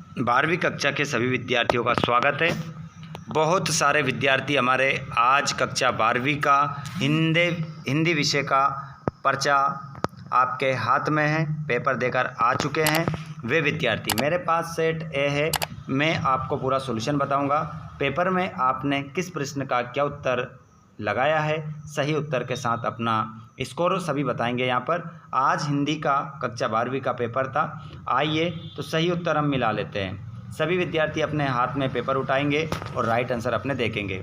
12वीं कक्षा के सभी विद्यार्थियों का स्वागत है। बहुत सारे विद्यार्थी हमारे आज कक्षा 12वीं का हिंदी विषय का पर्चा आपके हाथ में है, पेपर देकर आ चुके हैं। वे विद्यार्थी मेरे पास सेट ए है, मैं आपको पूरा सॉल्यूशन बताऊंगा। पेपर में आपने किस प्रश्न का क्या उत्तर लगाया है, सही उत्तर के साथ अपना स्कोर सभी बताएंगे। यहाँ पर आज हिंदी का कक्षा 12वीं का पेपर था। आइए तो सही उत्तर हम मिला लेते हैं। सभी विद्यार्थी अपने हाथ में पेपर उठाएंगे और राइट आंसर अपने देखेंगे।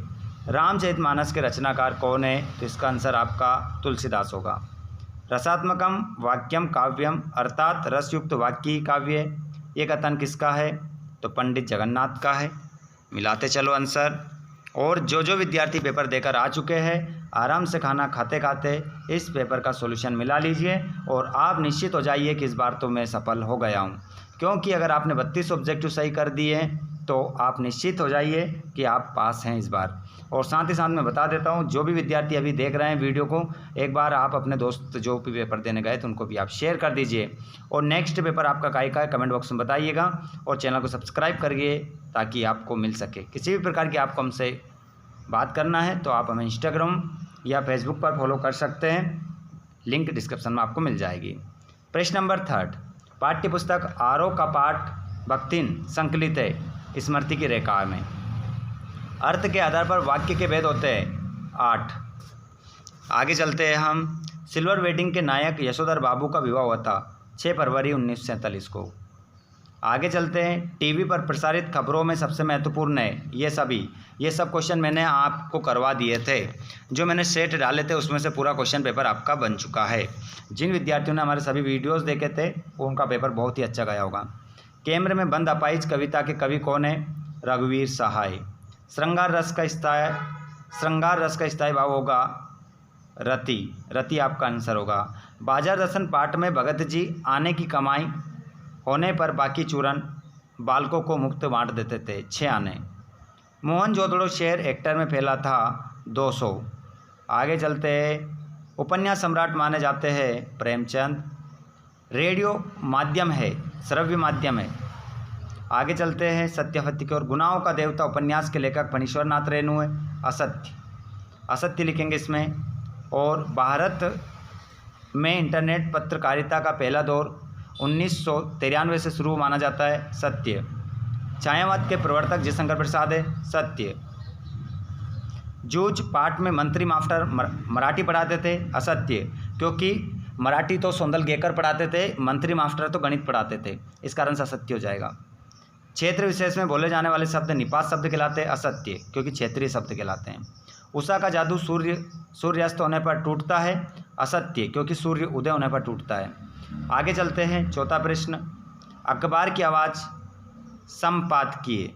रामचरितमानस के रचनाकार कौन है? तो इसका आंसर आपका तुलसीदास होगा। रसात्मकम वाक्यम काव्यम अर्थात रसयुक्त वाक्य ही काव्य है। ये कथन किसका है? तो पंडित जगन्नाथ का है। मिलाते चलो आंसर। और जो विद्यार्थी पेपर देकर आ चुके हैं, आराम से खाना खाते खाते इस पेपर का सॉल्यूशन मिला लीजिए और आप निश्चित हो जाइए कि इस बार तो मैं सफल हो गया हूँ, क्योंकि अगर आपने 32 ऑब्जेक्टिव सही कर दिए तो आप निश्चित हो जाइए कि आप पास हैं इस बार। और साथ ही साथ मैं बता देता हूँ, जो भी विद्यार्थी अभी देख रहे हैं वीडियो को, एक बार आप अपने दोस्त जो भी पेपर देने गए तो उनको भी आप शेयर कर दीजिए। और नेक्स्ट पेपर आपका काहे का है कमेंट बॉक्स में बताइएगा और चैनल को सब्सक्राइब करिए ताकि आपको मिल सके। किसी भी प्रकार की आपको हमसे बात करना है तो आप हमें इंस्टाग्राम या फेसबुक पर फॉलो कर सकते हैं, लिंक डिस्क्रिप्शन में आपको मिल जाएगी। प्रश्न नंबर 3, पाठ्यपुस्तक आरोह का पाठ भक्तिन संकलित है स्मृति की रेखा में। अर्थ के आधार पर वाक्य के भेद होते हैं 8। आगे चलते हैं हम। सिल्वर वेडिंग के नायक यशोधर बाबू का विवाह हुआ था 6 फरवरी 1947 को। आगे चलते हैं। टीवी पर प्रसारित खबरों में सबसे महत्वपूर्ण है ये सब क्वेश्चन मैंने आपको करवा दिए थे। जो मैंने सेट डाले थे उसमें से पूरा क्वेश्चन पेपर आपका बन चुका है। जिन विद्यार्थियों ने हमारे सभी वीडियोस देखे थे वो उनका पेपर बहुत ही अच्छा गया होगा। कैमरे में बंद अपाहिज कविता के कवि कौन है? रघुवीर सहाय। श्रृंगार रस का स्थायी भाव होगा रति आपका आंसर होगा। बाजार दर्शन पाठ में भगत जी आने की कमाई होने पर बाकी चूरन बालकों को मुफ्त बांट देते थे 6 आने। मोहनजोदड़ो शहर हेक्टर में फैला था 200। आगे चलते हैं। उपन्यास सम्राट माने जाते हैं प्रेमचंद। रेडियो माध्यम है, श्रव्य माध्यम है। आगे चलते हैं। सत्यापत्ति की ओर। गुनाहों का देवता उपन्यास के लेखक फणीश्वर नाथ रेणु है। असत्य लिखेंगे इसमें। और भारत में इंटरनेट पत्रकारिता का पहला दौर 1993 से शुरू माना जाता है। सत्य। छायावाद के प्रवर्तक जयशंकर प्रसाद है। सत्य। जूझ पाठ में मंत्री मास्टर मराठी पढ़ाते थे। असत्य, क्योंकि मराठी तो सौंदलगेकर पढ़ाते थे, मंत्री मास्टर तो गणित पढ़ाते थे, इस कारण से असत्य हो जाएगा। क्षेत्र विशेष में बोले जाने वाले शब्द निपात शब्द कहलाते हैं। असत्य, क्योंकि क्षेत्रीय शब्द कहलाते हैं। उषा का जादू सूर्यास्त होने पर टूटता है। असत्य, क्योंकि सूर्य उदय होने पर टूटता है। आगे चलते हैं। चौथा प्रश्न। अखबार की आवाज़ संपादकीय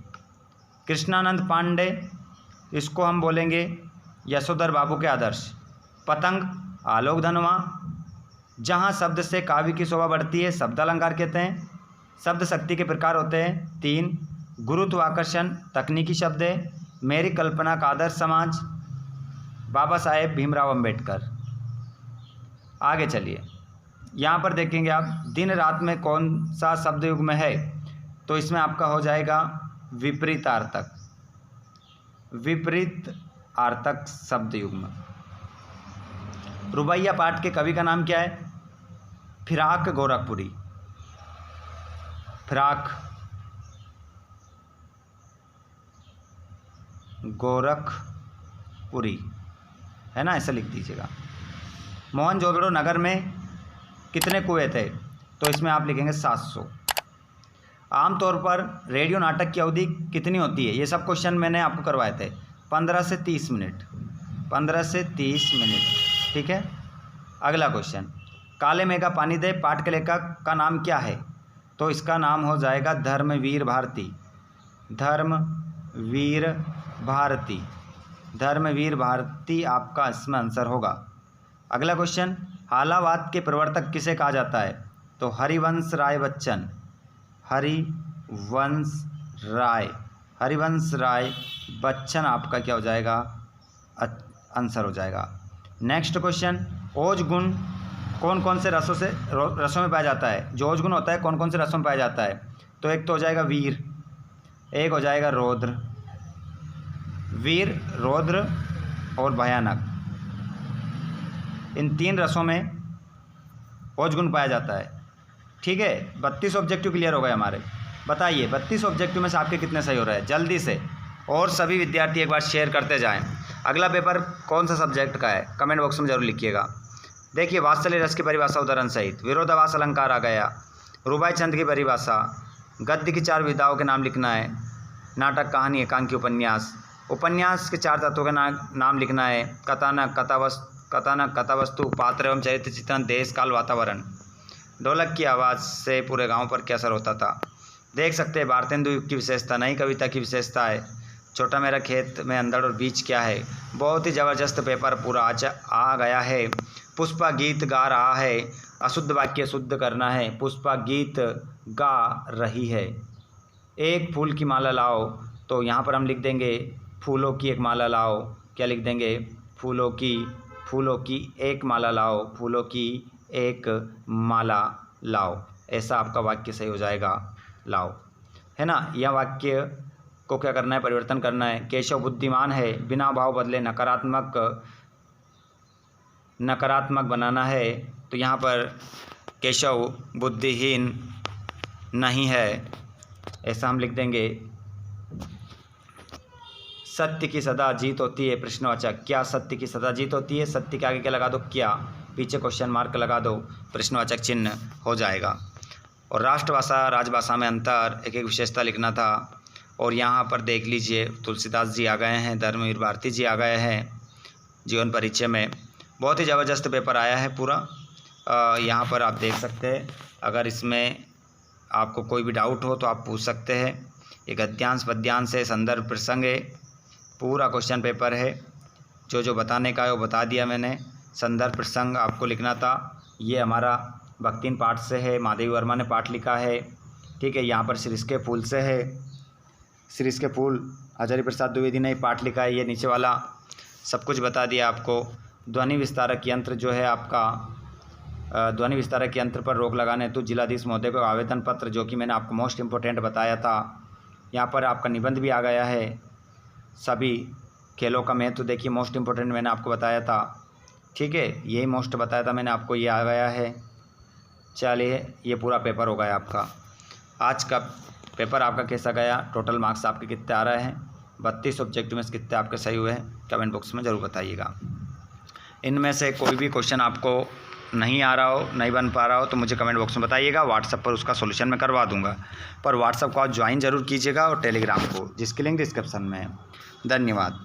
कृष्णानंद पांडे, इसको हम बोलेंगे यशोधर बाबू के आदर्श। पतंग आलोक धनवा। जहाँ शब्द से काव्य की शोभा बढ़ती है शब्द अलंकार कहते हैं। शब्द शक्ति के प्रकार होते हैं 3। गुरुत्वाकर्षण तकनीकी शब्द है। मेरी कल्पना का आदर्श समाज। बाबा साहेब भीमराव अंबेडकर। आगे चलिए, यहाँ पर देखेंगे आप दिन रात में कौन सा शब्द युग्म है? तो इसमें आपका हो जाएगा विपरीतार्थक शब्द युग्म। रुबैया पाठ के कवि का नाम क्या है? फिराक गोरखपुरी। फिराक गोरखपुरी है ना, ऐसा लिख दीजिएगा। मोहनजोदड़ो नगर में कितने कुएं थे? तो इसमें आप लिखेंगे 700। आमतौर पर रेडियो नाटक की अवधि कितनी होती है? ये सब क्वेश्चन मैंने आपको करवाए थे। 15 से 30 मिनट। 15 से 30 मिनट, ठीक है। अगला क्वेश्चन। काले मेघ का पानी दे पाठ के लेखक का नाम क्या है? तो इसका नाम हो जाएगा धर्मवीर भारती। धर्मवीर भारती आपका इसमें आंसर होगा। अगला क्वेश्चन। हालावाद के प्रवर्तक किसे कहा जाता है? तो हरिवंश राय बच्चन। हरिवंश राय बच्चन आपका क्या हो जाएगा? आंसर हो जाएगा। Next question. ओज गुण कौन कौन से रसों में पाया जाता है? जो ओज गुण होता है कौन कौन से रसों में पाया जाता है? तो एक तो हो जाएगा वीर, एक हो जाएगा रौद्र। वीर, रौद्र और भयानक, इन 3 रसों में ओज गुण पाया जाता है। ठीक है, 32 ऑब्जेक्टिव क्लियर हो गए हमारे। बताइए 32 ऑब्जेक्टिव में से आपके कितने सही हो रहे हैं, जल्दी से। और सभी विद्यार्थी एक बार शेयर करते जाएं। अगला पेपर कौन सा सब्जेक्ट का है, कमेंट बॉक्स में जरूर लिखिएगा। देखिए, वात्सल्य रस की परिभाषा उदाहरण सहित, विरोधाभास अलंकार आ गया, रुबाई छंद की परिभाषा, गद्य की 4 विधाओं के नाम लिखना है, नाटक, कहानी, एकांकी, उपन्यास, उपन्यास के 4 तत्वों के नाम लिखना है, कथानक, कथावस्तु, पात्र एवं चरित्र चित्रण, देश, काल, वातावरण। ढोलक की आवाज़ से पूरे गांव पर क्या असर होता था। देख सकते हैं भारतेंदु युग की विशेषता, नई कविता की विशेषता है, छोटा मेरा खेत में अंधड़ और बीज क्या है। बहुत ही ज़बरदस्त पेपर पूरा आ गया है। पुष्पा गीत गा रहा है, अशुद्ध वाक्य शुद्ध करना है। पुष्पा गीत गा रही है। एक फूल की माला लाओ, तो यहाँ पर हम लिख देंगे फूलों की एक माला लाओ। क्या लिख देंगे, फूलों की एक माला लाओ, फूलों की एक माला लाओ। ऐसा आपका वाक्य सही हो जाएगा, लाओ, है ना। यह वाक्य को क्या करना है, परिवर्तन करना है। केशव बुद्धिमान है, बिना भाव बदले नकारात्मक बनाना है, तो यहाँ पर केशव बुद्धिहीन नहीं है, ऐसा हम लिख देंगे। सत्य की सदा जीत होती है, प्रश्नवाचक। क्या सत्य की सदा जीत होती है, सत्य के आगे क्या लगा दो, क्या, पीछे क्वेश्चन मार्क लगा दो, प्रश्नवाचक चिन्ह हो जाएगा। और राष्ट्रभाषा राजभाषा में अंतर, एक एक विशेषता लिखना था। और यहाँ पर देख लीजिए, तुलसीदास जी आ गए हैं, धर्मवीर भारती जी आ गए हैं जीवन परिचय में। बहुत ही ज़बरदस्त पेपर आया है पूरा। यहाँ पर आप देख सकते हैं। अगर इसमें आपको कोई भी डाउट हो तो आप पूछ सकते हैं। ये गद्यांश पद्यांश है, संदर्भ प्रसंग है, पूरा क्वेश्चन पेपर है। जो बताने का है वो बता दिया मैंने। संदर्भ प्रसंग आपको लिखना था। ये हमारा भक्तिन पाठ से है, माधवी वर्मा ने पाठ लिखा है। ठीक है, यहाँ पर शीर्ष के फूल से है, शीर्ष के फूल हजारी प्रसाद द्विवेदी ने पाठ लिखा है। ये नीचे वाला सब कुछ बता दिया आपको। ध्वनि विस्तारक यंत्र जो है आपका, ध्वनि विस्तारक यंत्र पर रोक लगाने हेतु जिलाधीश महोदय को आवेदन पत्र, जो कि मैंने आपको मोस्ट इम्पोर्टेंट बताया था। यहाँ पर आपका निबंध भी आ गया है। सभी खेलों का महत्व देखिए, मोस्ट इम्पोर्टेंट मैंने आपको बताया था। ठीक है, यही मोस्ट बताया था मैंने आपको, ये आ गया है। चलिए, ये पूरा पेपर हो गया आपका। आज का पेपर आपका कैसा गया, टोटल मार्क्स आपके कितने आ रहे हैं, 32 ऑब्जेक्टिव में से कितने आपके सही हुए हैं, कमेंट बॉक्स में ज़रूर बताइएगा। इनमें से कोई भी क्वेश्चन आपको नहीं आ रहा हो, नहीं बन पा रहा हो, तो मुझे कमेंट बॉक्स में बताइएगा। व्हाट्सएप पर उसका सोल्यूशन मैं करवा दूंगा। पर व्हाट्सएप को आप ज्वाइन ज़रूर कीजिएगा, और टेलीग्राम को, जिसकी लिंक डिस्क्रिप्शन में है। धन्यवाद।